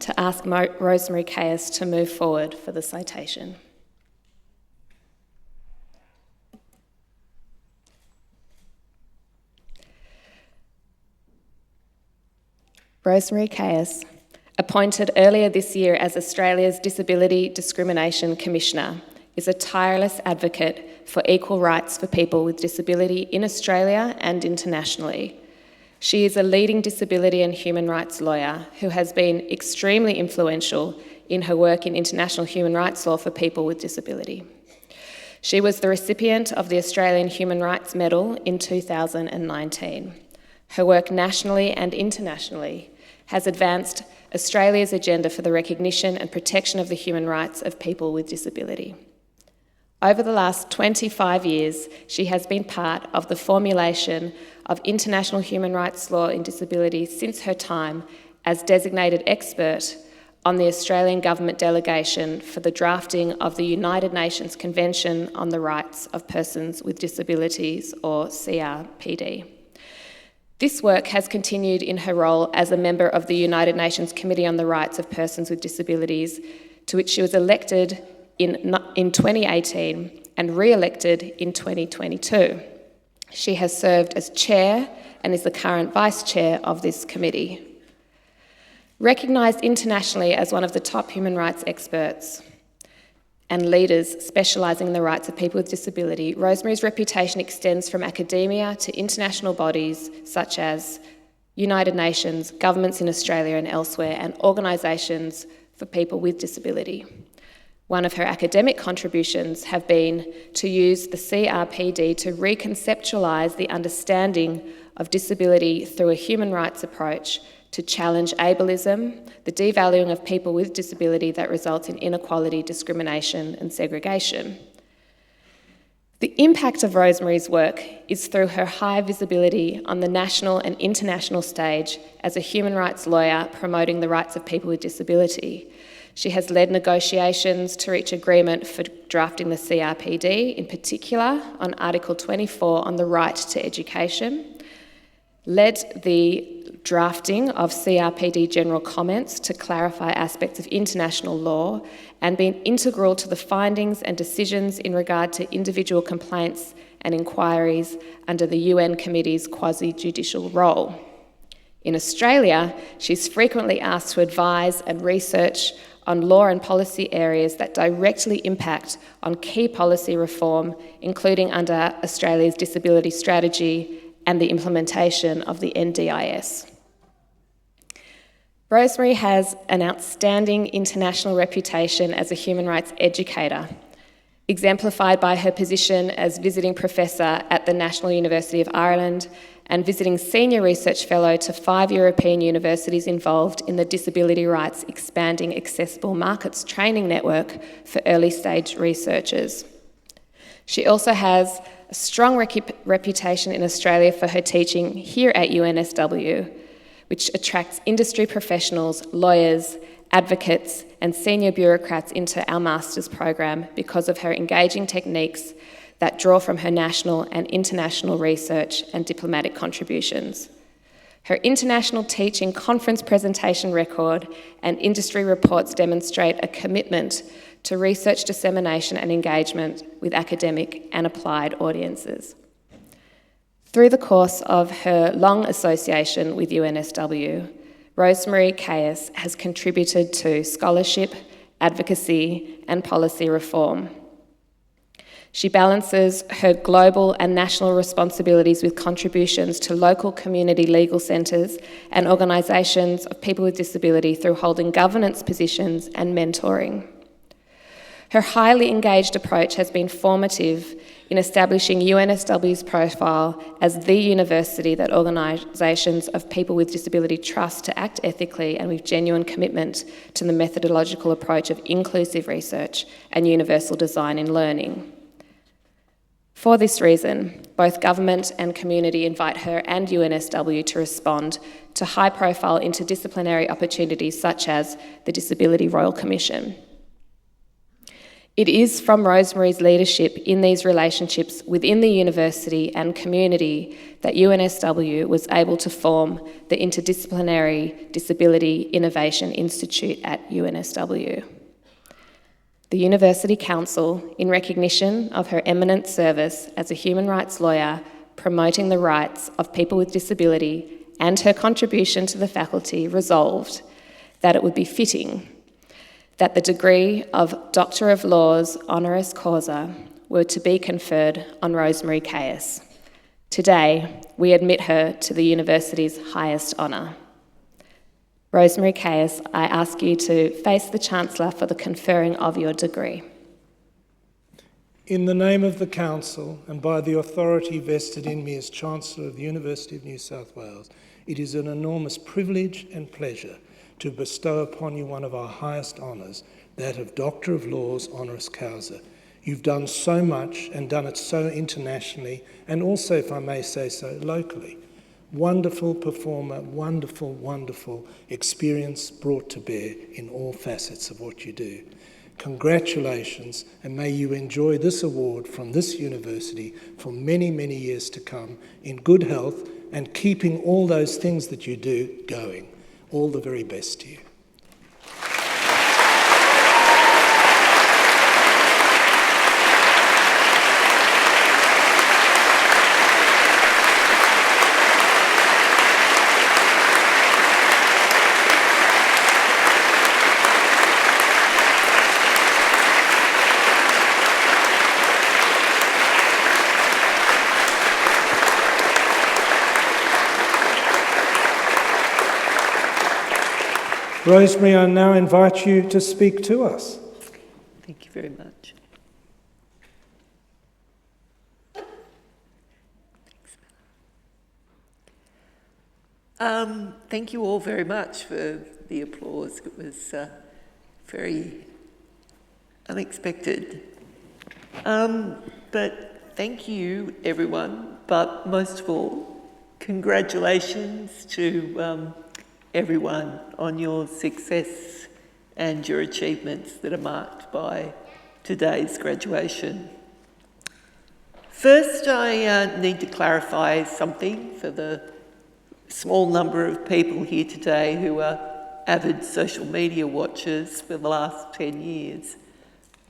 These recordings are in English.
to ask Rosemary Kayess to move forward for the citation. Rosemary Kayess, appointed earlier this year as Australia's Disability Discrimination Commissioner, is a tireless advocate for equal rights for people with disability in Australia and internationally. She is a leading disability and human rights lawyer who has been extremely influential in her work in international human rights law for people with disability. She was the recipient of the Australian Human Rights Medal in 2019. Her work nationally and internationally has advanced Australia's agenda for the recognition and protection of the human rights of people with disability. Over the last 25 years, she has been part of the formulation of international human rights law in disability since her time as designated expert on the Australian Government delegation for the drafting of the United Nations Convention on the Rights of Persons with Disabilities, or CRPD. This work has continued in her role as a member of the United Nations Committee on the Rights of Persons with Disabilities, to which she was elected in 2018 and re-elected in 2022. She has served as chair and is the current vice chair of this committee. Recognised internationally as one of the top human rights experts and leaders specialising in the rights of people with disability, Rosemary's reputation extends from academia to international bodies such as United Nations, governments in Australia and elsewhere, and organisations for people with disability. One of her academic contributions have been to use the CRPD to reconceptualise the understanding of disability through a human rights approach to challenge ableism, the devaluing of people with disability that results in inequality, discrimination and segregation. The impact of Rosemary's work is through her high visibility on the national and international stage as a human rights lawyer promoting the rights of people with disability. She has led negotiations to reach agreement for drafting the CRPD, in particular on Article 24 on the right to education, led the drafting of CRPD general comments to clarify aspects of international law, and been integral to the findings and decisions in regard to individual complaints and inquiries under the UN Committee's quasi-judicial role. In Australia, she's frequently asked to advise and research on law and policy areas that directly impact on key policy reform, including under Australia's disability strategy and the implementation of the NDIS. Rosemary has an outstanding international reputation as a human rights educator, exemplified by her position as visiting professor at the National University of Ireland and visiting senior research fellow to 5 European universities involved in the Disability Rights Expanding Accessible Markets training network for early stage researchers. She also has a strong reputation in Australia for her teaching here at UNSW, which attracts industry professionals, lawyers, advocates, and senior bureaucrats into our master's program because of her engaging techniques that draw from her national and international research and diplomatic contributions. Her international teaching conference presentation record and industry reports demonstrate a commitment to research dissemination and engagement with academic and applied audiences. Through the course of her long association with UNSW, Rosemary Kayess has contributed to scholarship, advocacy, and policy reform. She balances her global and national responsibilities with contributions to local community legal centres and organisations of people with disability through holding governance positions and mentoring. Her highly engaged approach has been formative in establishing UNSW's profile as the university that organisations of people with disability trust to act ethically and with genuine commitment to the methodological approach of inclusive research and universal design in learning. For this reason, both government and community invite her and UNSW to respond to high-profile interdisciplinary opportunities such as the Disability Royal Commission. It is from Rosemary's leadership in these relationships within the university and community that UNSW was able to form the Interdisciplinary Disability Innovation Institute at UNSW. The University Council, in recognition of her eminent service as a human rights lawyer promoting the rights of people with disability and her contribution to the faculty, resolved that it would be fitting that the degree of Doctor of Laws honoris causa were to be conferred on Rosemary Kayess. Today, we admit her to the university's highest honour. Rosemary Kayess, I ask you to face the Chancellor for the conferring of your degree. In the name of the Council and by the authority vested in me as Chancellor of the University of New South Wales, it is an enormous privilege and pleasure to bestow upon you one of our highest honours, that of Doctor of Laws honoris causa. You've done so much and done it so internationally and also, if I may say so, locally. Wonderful performer, wonderful, wonderful experience brought to bear in all facets of what you do. Congratulations, and may you enjoy this award from this university for many, many years to come in good health and keeping all those things that you do going. All the very best to you. Rosemary, I now invite you to speak to us. Thank you very much. Thank you all very much for the applause. It was very unexpected. But thank you, everyone. But most of all, congratulations to everyone on your success and your achievements that are marked by today's graduation. First, I need to clarify something for the small number of people here today who are avid social media watchers for the last 10 years.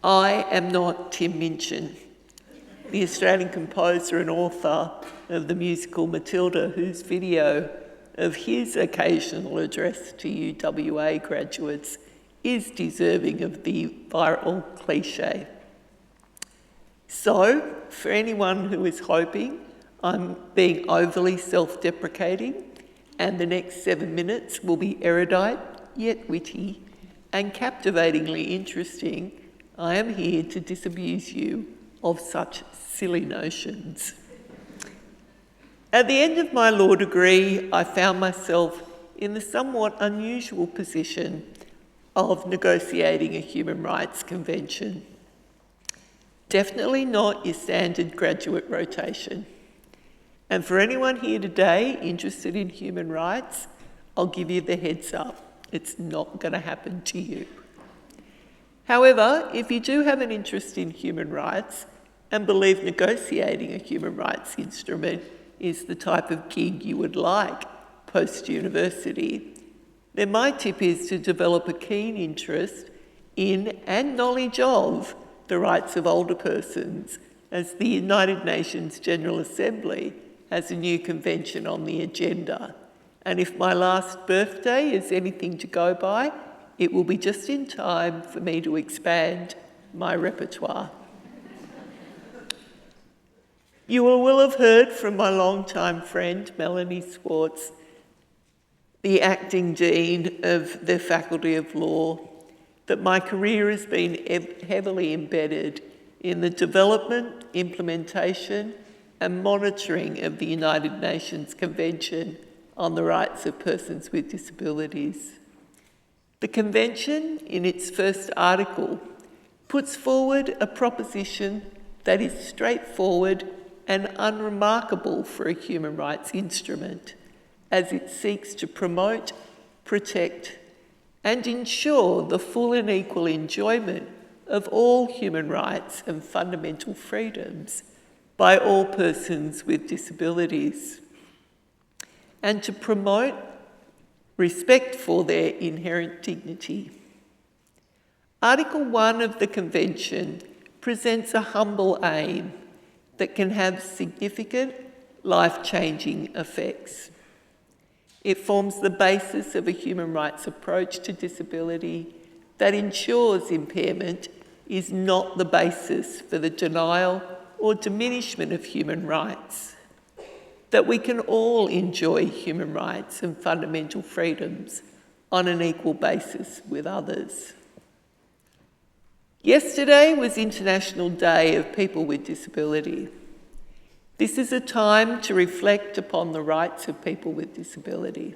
I am not Tim Minchin, the Australian composer and author of the musical Matilda, whose video of his occasional address to UWA graduates is deserving of the viral cliche. So, for anyone who is hoping I'm being overly self-deprecating and the next 7 minutes will be erudite, yet witty, and captivatingly interesting, I am here to disabuse you of such silly notions. At the end of my law degree, I found myself in the somewhat unusual position of negotiating a human rights convention. Definitely not your standard graduate rotation. And for anyone here today interested in human rights, I'll give you the heads up. It's not going to happen to you. However, if you do have an interest in human rights and believe negotiating a human rights instrument is the type of gig you would like post-university, then my tip is to develop a keen interest in and knowledge of the rights of older persons, as the United Nations General Assembly has a new convention on the agenda. And if my last birthday is anything to go by, it will be just in time for me to expand my repertoire. You will have heard from my longtime friend, Melanie Swartz, the acting dean of the Faculty of Law, that my career has been heavily embedded in the development, implementation, and monitoring of the United Nations Convention on the Rights of Persons with Disabilities. The Convention, in its first article, puts forward a proposition that is straightforward and unremarkable for a human rights instrument, as it seeks to promote, protect, and ensure the full and equal enjoyment of all human rights and fundamental freedoms by all persons with disabilities, and to promote respect for their inherent dignity. Article 1 of the Convention presents a humble aim that can have significant life-changing effects. It forms the basis of a human rights approach to disability that ensures impairment is not the basis for the denial or diminishment of human rights, that we can all enjoy human rights and fundamental freedoms on an equal basis with others. Yesterday was International Day of People with Disability. This is a time to reflect upon the rights of people with disability.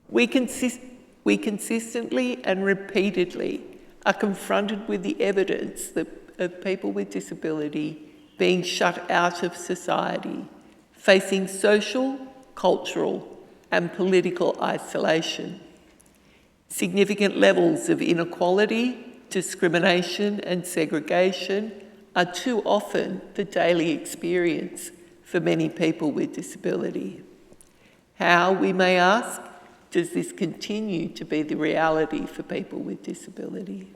We consistently and repeatedly are confronted with the evidence of people with disability being shut out of society, facing social, cultural, and political isolation. Significant levels of inequality, discrimination, and segregation are too often the daily experience for many people with disability. How, we may ask, does this continue to be the reality for people with disability?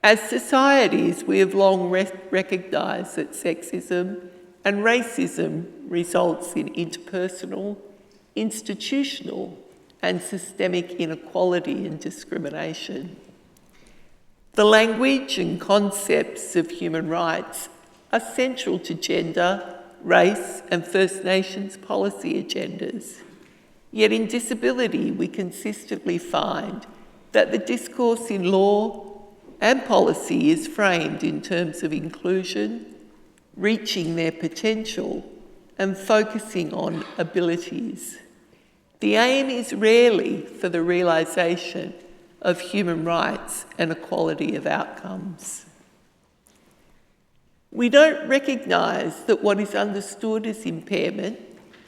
As societies, we have long recognised that sexism and racism results in interpersonal, institutional, and systemic inequality and discrimination. The language and concepts of human rights are central to gender, race, and First Nations policy agendas. Yet in disability, we consistently find that the discourse in law and policy is framed in terms of inclusion, reaching their potential, and focusing on abilities. The aim is rarely for the realisation of human rights and equality of outcomes. We don't recognise that what is understood as impairment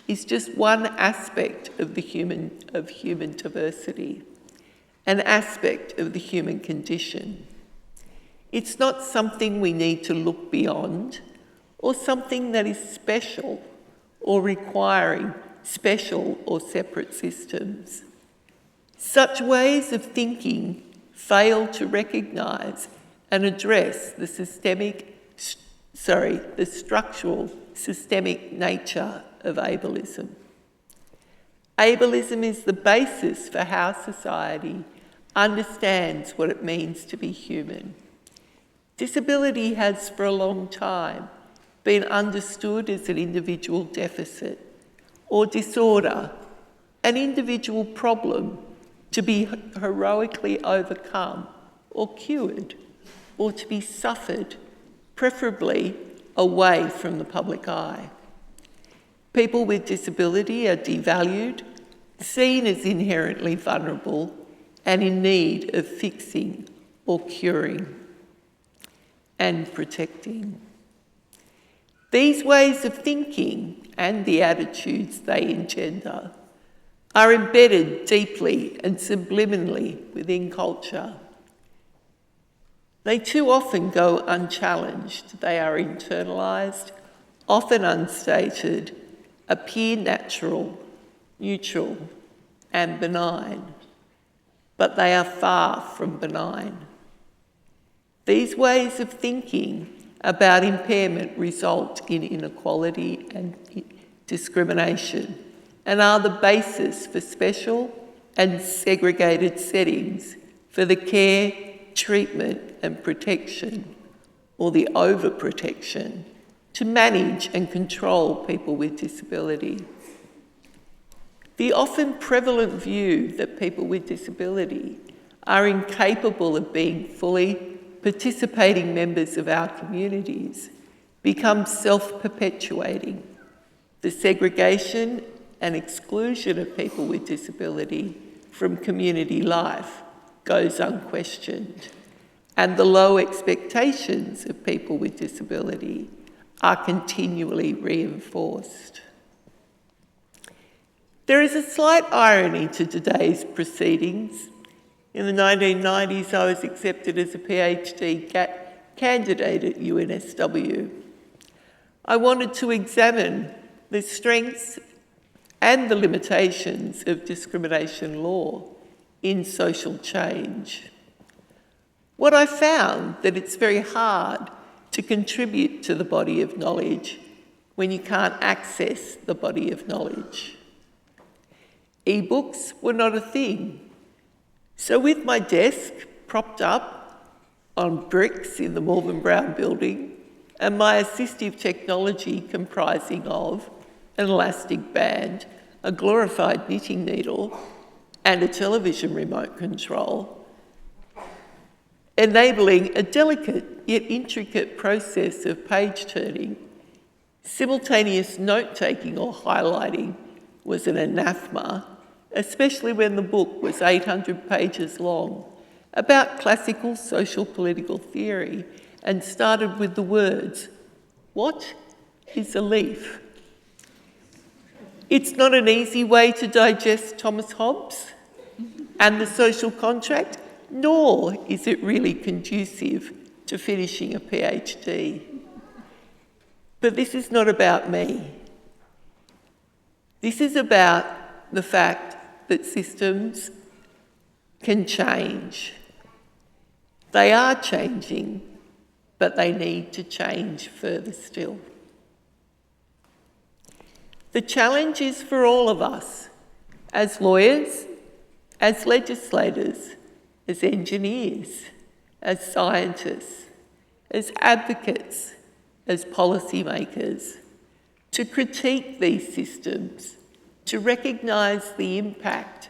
is just one aspect of human diversity, an aspect of the human condition. It's not something we need to look beyond, or something that is special or requiring special or separate systems. Such ways of thinking fail to recognise and address the structural systemic nature of ableism. Ableism is the basis for how society understands what it means to be human. Disability has for a long time been understood as an individual deficit or disorder, an individual problem to be heroically overcome or cured, or to be suffered, preferably away from the public eye. People with disability are devalued, seen as inherently vulnerable, and in need of fixing or curing and protecting. These ways of thinking and the attitudes they engender are embedded deeply and subliminally within culture. They too often go unchallenged. They are internalised, often unstated, appear natural, neutral, and benign, but they are far from benign. These ways of thinking about impairment result in inequality and discrimination, and are the basis for special and segregated settings for the care, treatment and protection, or the overprotection, to manage and control people with disability. The often prevalent view that people with disability are incapable of being fully participating members of our communities becomes self-perpetuating. The segregation and exclusion of people with disability from community life goes unquestioned, and the low expectations of people with disability are continually reinforced. There is a slight irony to today's proceedings. In the 1990s, I was accepted as a PhD candidate at UNSW. I wanted to examine the strengths and the limitations of discrimination law in social change. What I found that it's very hard to contribute to the body of knowledge when you can't access the body of knowledge. E-books were not a thing. So with my desk propped up on bricks in the Malvern Brown building and my assistive technology comprising of an elastic band, a glorified knitting needle, and a television remote control, enabling a delicate yet intricate process of page turning, simultaneous note-taking or highlighting was an anathema, especially when the book was 800 pages long, about classical social political theory, and started with the words, "What is a leaf?" It's not an easy way to digest Thomas Hobbes and the social contract, nor is it really conducive to finishing a PhD. But this is not about me. This is about the fact that systems can change. They are changing, but they need to change further still. The challenge is for all of us, as lawyers, as legislators, as engineers, as scientists, as advocates, as policymakers, to critique these systems, to recognise the impact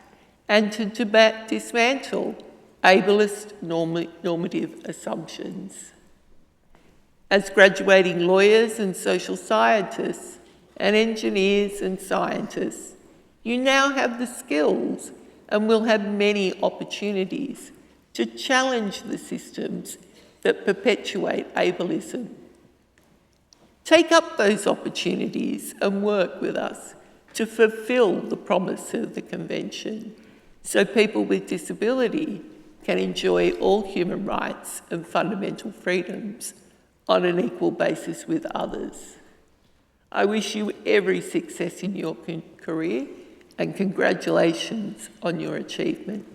and to dismantle ableist normative assumptions. As graduating lawyers and social scientists and engineers and scientists, you now have the skills and will have many opportunities to challenge the systems that perpetuate ableism. Take up those opportunities and work with us to fulfil the promise of the Convention so people with disability can enjoy all human rights and fundamental freedoms on an equal basis with others. I wish you every success in your career and congratulations on your achievement.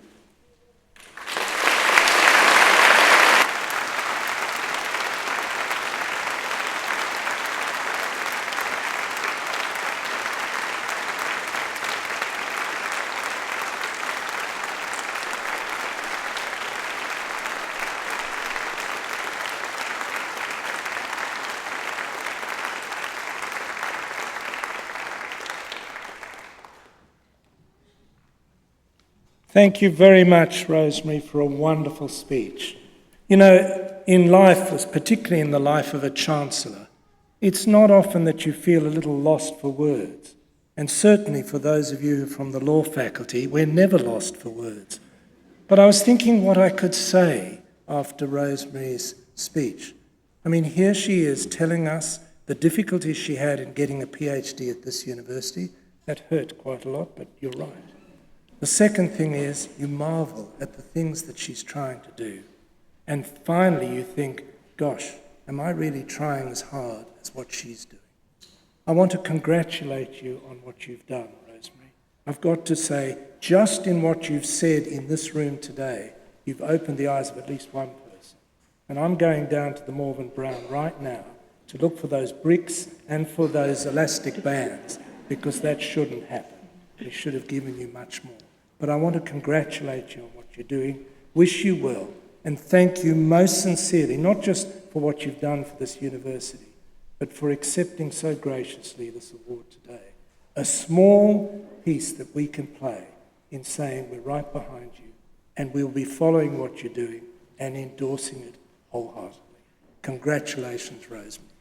Thank you very much, Rosemary, for a wonderful speech. You know, in life, particularly in the life of a Chancellor, it's not often that you feel a little lost for words. And certainly for those of you from the law faculty, we're never lost for words. But I was thinking what I could say after Rosemary's speech. I mean, here she is telling us the difficulties she had in getting a PhD at this university. That hurt quite a lot, but you're right. The second thing is you marvel at the things that she's trying to do. And finally you think, gosh, am I really trying as hard as what she's doing? I want to congratulate you on what you've done, Rosemary. I've got to say, just in what you've said in this room today, you've opened the eyes of at least one person. And I'm going down to the Malvern Brown right now to look for those bricks and for those elastic bands, because that shouldn't happen. We should have given you much more. But I want to congratulate you on what you're doing, wish you well, and thank you most sincerely, not just for what you've done for this university, but for accepting so graciously this award today. A small piece that we can play in saying we're right behind you and we'll be following what you're doing and endorsing it wholeheartedly. Congratulations, Rosemary.